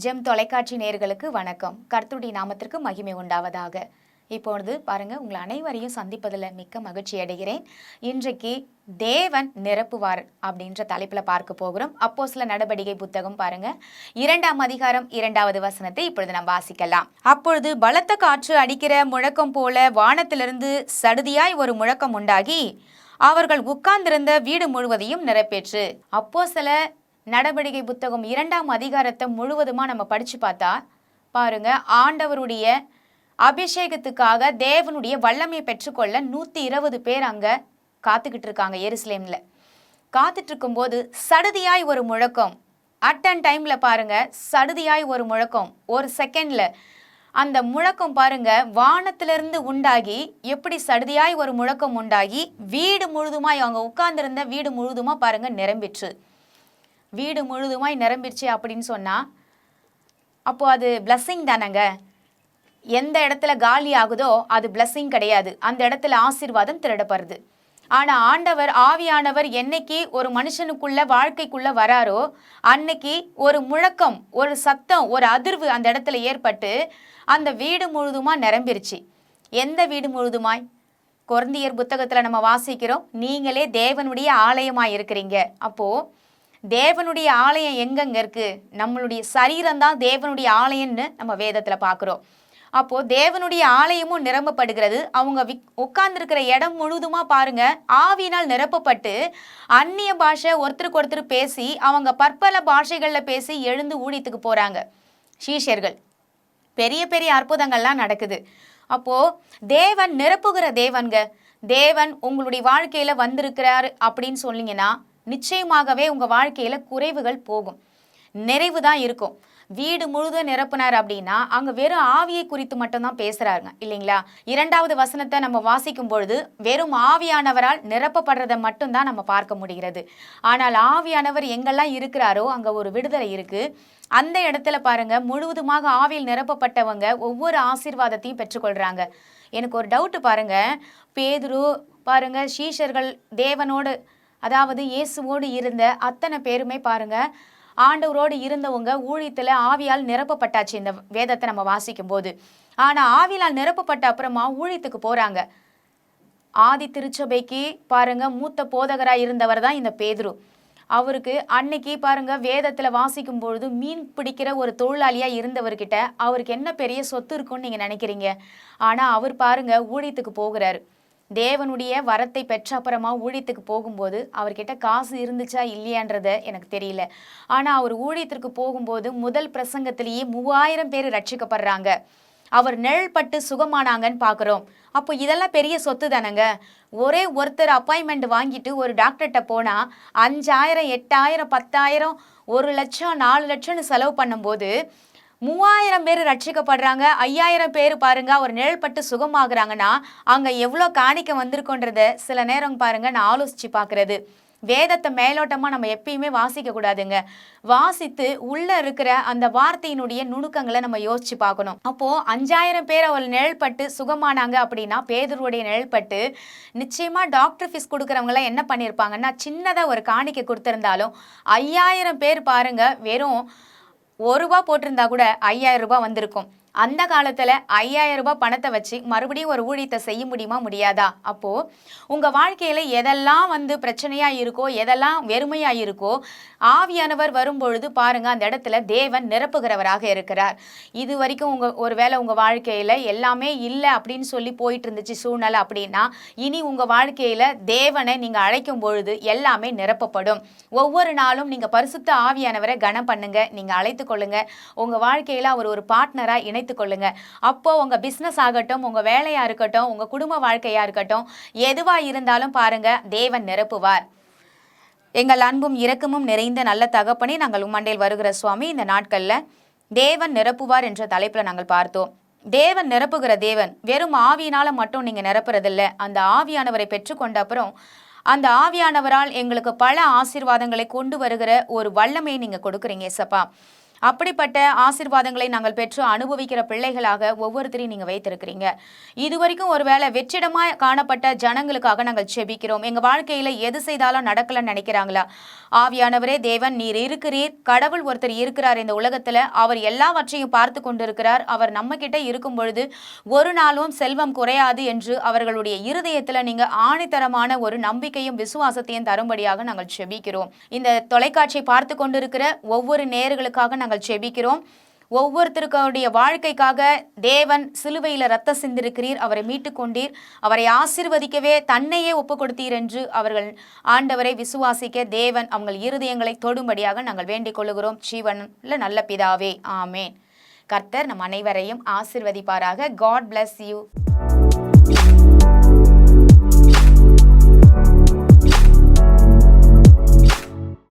GeM தொலைக்காட்சி நேயர்களுக்கு வணக்கம். கர்த்தருடைய நாமத்திற்கு மகிமை உண்டாவதாக. இப்பொழுது பாருங்க, உங்களை அனைவரையும் சந்திப்பதில் மிக்க மகிழ்ச்சி அடைகிறேன். இன்றைக்கு தேவன் நிரப்புவார் அப்படின்ற தலைப்பில் பார்க்க போகிறோம். அப்போஸ்தலர் நடபடிகை புத்தகம் பாருங்க, 2ஆம் அதிகாரம் 2வது வசனத்தை இப்பொழுது நாம் வாசிக்கலாம். அப்பொழுது பலத்த காற்று அடிக்கிற முழக்கம் போல வானத்திலிருந்து சடுதியாய் ஒரு முழக்கம் உண்டாகி அவர்கள் உட்கார்ந்திருந்த வீடு முழுவதையும் நிரப்பேற்று. அப்போஸ்தலர் நடபடிகை புத்தகம் 2ஆம் அதிகாரத்தை முழுவதுமா நம்ம படிச்சு பார்த்தா பாருங்க, ஆண்டவருடைய அபிஷேகத்துக்காக தேவனுடைய வல்லமையை பெற்றுக்கொள்ள 120 பேர் அங்க காத்துக்கிட்டு இருக்காங்க. எருசலேம்ல காத்துட்டு இருக்கும்போது சடுதியாய் ஒரு முழக்கம், அட்டன் டைம்ல பாருங்க, சடுதியாய் ஒரு முழக்கம், ஒரு செகண்ட்ல அந்த முழக்கம் பாருங்க வானத்திலிருந்து உண்டாகி, எப்படி சடுதியாய் ஒரு முழக்கம் உண்டாகி வீடு முழுதுமாய், அவங்க உட்கார்ந்திருந்த வீடு முழுதுமா பாருங்க நிரம்பிற்று. வீடு முழுதுமாய் நிரம்பிடுச்சு அப்படின்னு சொன்னால் அப்போ அது பிளஸ்ஸிங் தானங்க. எந்த இடத்துல காலி ஆகுதோ அது பிளஸ்ஸிங் கிடையாது, அந்த இடத்துல ஆசீர்வாதம் திருடப்படுது. ஆனால் ஆண்டவர் ஆவியானவர் என்னைக்கு ஒரு மனுஷனுக்குள்ள வாழ்க்கைக்குள்ள வராரோ அன்னைக்கு ஒரு முழக்கம், ஒரு சத்தம், ஒரு அதிர்வு அந்த இடத்துல ஏற்பட்டு அந்த வீடு முழுதுமா நிரம்பிருச்சு. எந்த வீடு முழுதுமாய்? கொரிந்தியர் புத்தகத்தில் நம்ம வாசிக்கிறோம், நீங்களே தேவனுடைய ஆலயமாக இருக்கிறீங்க. அப்போது தேவனுடைய ஆலயம் எங்கெங்க இருக்கு? நம்மளுடைய சரீரம் தான் தேவனுடைய ஆலயம்னு நம்ம வேதத்தில் பார்க்குறோம். அப்போது தேவனுடைய ஆலயமும் நிரம்பப்படுகிறது. அவங்க உட்கார்ந்துருக்கிற இடம் முழுதுமா பாருங்க ஆவியினால் நிரப்பப்பட்டு அந்நிய பாஷை ஒருத்தருக்கு ஒருத்தர் பேசி அவங்க பற்பல பாஷைகளில் பேசி எழுந்து ஊழியத்துக்கு போகிறாங்க சீஷர்கள். பெரிய பெரிய அற்புதங்கள்லாம் நடக்குது. அப்போது தேவன் நிரப்புகிற தேவன்க. தேவன் உங்களுடைய வாழ்க்கையில் வந்திருக்கிறார் அப்படின்னு சொன்னீங்கன்னா நிச்சயமாகவே உங்கள் வாழ்க்கையில் குறைவுகள் போகும், நிறைவு தான் இருக்கும். வீடு முழுதும் நிரப்புனார் அப்படின்னா அங்கே வெறும் ஆவியை குறித்து மட்டும்தான் பேசுகிறாருங்க இல்லைங்களா? 2வது வசனத்தை நம்ம வாசிக்கும் பொழுது வெறும் ஆவியானவரால் நிரப்பப்படுறதை மட்டும்தான் நம்ம பார்க்க முடிகிறது. ஆனால் ஆவியானவர் எங்கெல்லாம் இருக்கிறாரோ அங்கே ஒரு விடுதலை இருக்குது. அந்த இடத்துல பாருங்க முழுவதுமாக ஆவியில் நிரப்பப்பட்டவங்க ஒவ்வொரு ஆசீர்வாதத்தையும் பெற்றுக்கொள்கிறாங்க. எனக்கு ஒரு டவுட்டு பாருங்க, பேதுரு பாருங்க, சீஷர்கள் தேவனோடு அதாவது இயேசுவோடு இருந்த அத்தனை பேருமே பாருங்க ஆண்டவரோடு இருந்தவங்க ஊழியத்தில் ஆவியால் நிரப்பப்பட்டாச்சு இந்த வேதத்தை நம்ம வாசிக்கும் போது. ஆனால் ஆவியால் நிரப்பப்பட்ட அப்புறமா ஊழியத்துக்கு போகிறாங்க. ஆதி திருச்சபைக்கு பாருங்க மூத்த போதகராக இருந்தவர் தான் இந்த பேதுரு. அவருக்கு அன்னைக்கு பாருங்க வேதத்தில் வாசிக்கும் பொழுது மீன் பிடிக்கிற ஒரு தொழிலாளியாக இருந்தவர்கிட்ட அவருக்கு என்ன பெரிய சொத்து இருக்குன்னு நீங்கள் நினைக்கிறீங்க? ஆனால் அவர் பாருங்க ஊழியத்துக்கு போகிறாரு. தேவனுடைய வரத்தை பெற்ற அப்புறமா ஊழியத்துக்கு போகும்போது அவர்கிட்ட காசு இருந்துச்சா இல்லையான்றத எனக்கு தெரியல. ஆனால் அவர் ஊழியத்திற்கு போகும்போது முதல் பிரசங்கத்திலேயே 3000 பேர் ரட்சிக்கப்படுறாங்க. அவர் நிழல் பட்டு சுகமானாங்கன்னு பார்க்குறோம். அப்போ இதெல்லாம் பெரிய சொத்து தானேங்க. ஒரே ஒருத்தர் அப்பாயின்மெண்ட் வாங்கிட்டு ஒரு டாக்டர்கிட்ட போனால் 5000, 8000, 10,000, 1 லட்சம், 4 லட்சம்னு செலவு பண்ணும்போது 3000 பேர் ரட்சிக்கப்படுறாங்க. 5000 பேர் பாருங்க அவர் நிழல் பட்டு சுகமாகறாங்கன்னா அங்கே எவ்வளோ காணிக்க வந்திருக்குன்றத சில நேரம் பாருங்க நான் ஆலோசித்து பார்க்குறது. வேதத்தை மேலோட்டமாக நம்ம எப்பயுமே வாசிக்க கூடாதுங்க. வாசித்து உள்ள இருக்கிற அந்த வார்த்தையினுடைய நுணுக்கங்களை நம்ம யோசிச்சு பார்க்கணும். அப்போ 5000 பேர் அவர் நிழல்பட்டு சுகமானாங்க அப்படின்னா பேதுருடைய நிழல்பட்டு நிச்சயமா டாக்டர் ஃபீஸ் கொடுக்குறவங்களாம் என்ன பண்ணியிருப்பாங்கன்னா சின்னதாக ஒரு காணிக்கை கொடுத்துருந்தாலும் 5000 பேர் பாருங்க வெறும் ₹1 போட்டிருந்தா கூட 5000 ரூபாய் வந்திருக்கும். அந்த காலத்தில் 5000 ரூபாய் பணத்தை வச்சு மறுபடியும் ஒரு ஊழியத்தை செய்ய முடியுமா? முடியாதா? அப்போது உங்கள் வாழ்க்கையில் எதெல்லாம் பிரச்சனையாக இருக்கோ, எதெல்லாம் வெறுமையாக இருக்கோ, ஆவியானவர் வரும்பொழுது பாருங்கள் அந்த இடத்துல தேவன் நிரப்புகிறவராக இருக்கிறார். இது வரைக்கும் ஒருவேளை உங்கள் வாழ்க்கையில் எல்லாமே இல்லை அப்படின்னு சொல்லி போயிட்டு இருந்துச்சு சூழ்நிலை அப்படின்னா, இனி உங்கள் வாழ்க்கையில் தேவனை நீங்கள் அழைக்கும் பொழுது எல்லாமே நிரப்பப்படும். ஒவ்வொரு நாளும் நீங்கள் பரிசுத்த ஆவியானவரை கனம் பண்ணுங்க, நீங்கள் அழைத்து கொள்ளுங்க. உங்கள் வாழ்க்கையில் அவர் ஒரு பார்ட்னராக இணைத்து கொள்ளுங்க. அப்போ உங்க பிசினஸ் ஆகட்டும், உங்க வேலையா இருக்கட்டும், உங்க குடும்ப வாழ்க்கையா இருக்கட்டும், எதுவா இருந்தாலும் பாருங்க தேவன் நிரப்புவார். எங்கள் அன்பும் இரக்கமும் நிறைந்த நல்ல தகப்பனே, நாங்கள் உம்மண்டையில் வருகிற சுவாமி, இந்த நாட்கள்ல தேவன் நிரப்புவார் என்ற தலைப்புல நாங்கள் பார்த்தோம். தேவன் நிரப்புகிற தேவன் வெறும் ஆவியினால மட்டும் நீங்க நிரப்புறதில்ல. அந்த ஆவியானவரை பெற்றுக்கொண்ட அப்புறம் அந்த ஆவியானவரால் எங்களுக்கு பல ஆசீர்வாதங்களை கொண்டு வருகிற ஒரு வல்லமையை நீங்க கொடுக்குறீங்க ஏசப்பா. அப்படிப்பட்ட ஆசீர்வாதங்களை நாங்கள் பெற்று அனுபவிக்கிற பிள்ளைகளாக ஒவ்வொருத்தரையும் நீங்க வைத்திருக்கிறீங்க. இதுவரைக்கும் ஒருவேளை வெற்றிடமா காணப்பட்ட ஜனங்களுக்காக நாங்கள் செபிக்கிறோம். எங்க வாழ்க்கையில எது செய்தாலும் நடக்கலன்னு நினைக்கிறாங்களா? ஆவியானவரே தேவன், நீர் இருக்கிறீர். கடவுள் ஒருத்தர் இருக்கிறார் இந்த உலகத்துல. அவர் எல்லாவற்றையும் பார்த்து கொண்டிருக்கிறார். அவர் நம்ம கிட்ட இருக்கும் பொழுது ஒரு நாளும் செல்வம் குறையாது என்று அவர்களுடைய இருதயத்துல நீங்க ஆணித்தரமான ஒரு நம்பிக்கையும் விசுவாசத்தையும் தரும்படியாக நாங்கள் செபிக்கிறோம். இந்த தொலைக்காட்சியை பார்த்து கொண்டிருக்கிற ஒவ்வொரு நேயர்களுக்காக நாங்கள் செபிக்கிறோம். ஒவ்வொருத்தருடைய வாழ்க்கைக்காக தேவன் சிலுவையில் ரத்த சிந்திருக்கிறீர், அவரை மீட்டு கொண்டீர், அவரை ஆசீர்வதிக்கவே தன்னையே ஒப்பு கொடுத்தீர் என்று அவர்கள் ஆண்டவரை விசுவாசிக்க தேவன் அவங்க இருதயங்களை தொடும்படியாக நாங்கள் வேண்டிக் கொள்ளுகிறோம். ஜீவன்ல நல்ல பிதாவே, ஆமேன். கர்த்தர் நம் அனைவரையும் ஆசீர்வதிப்பாராக. God bless you.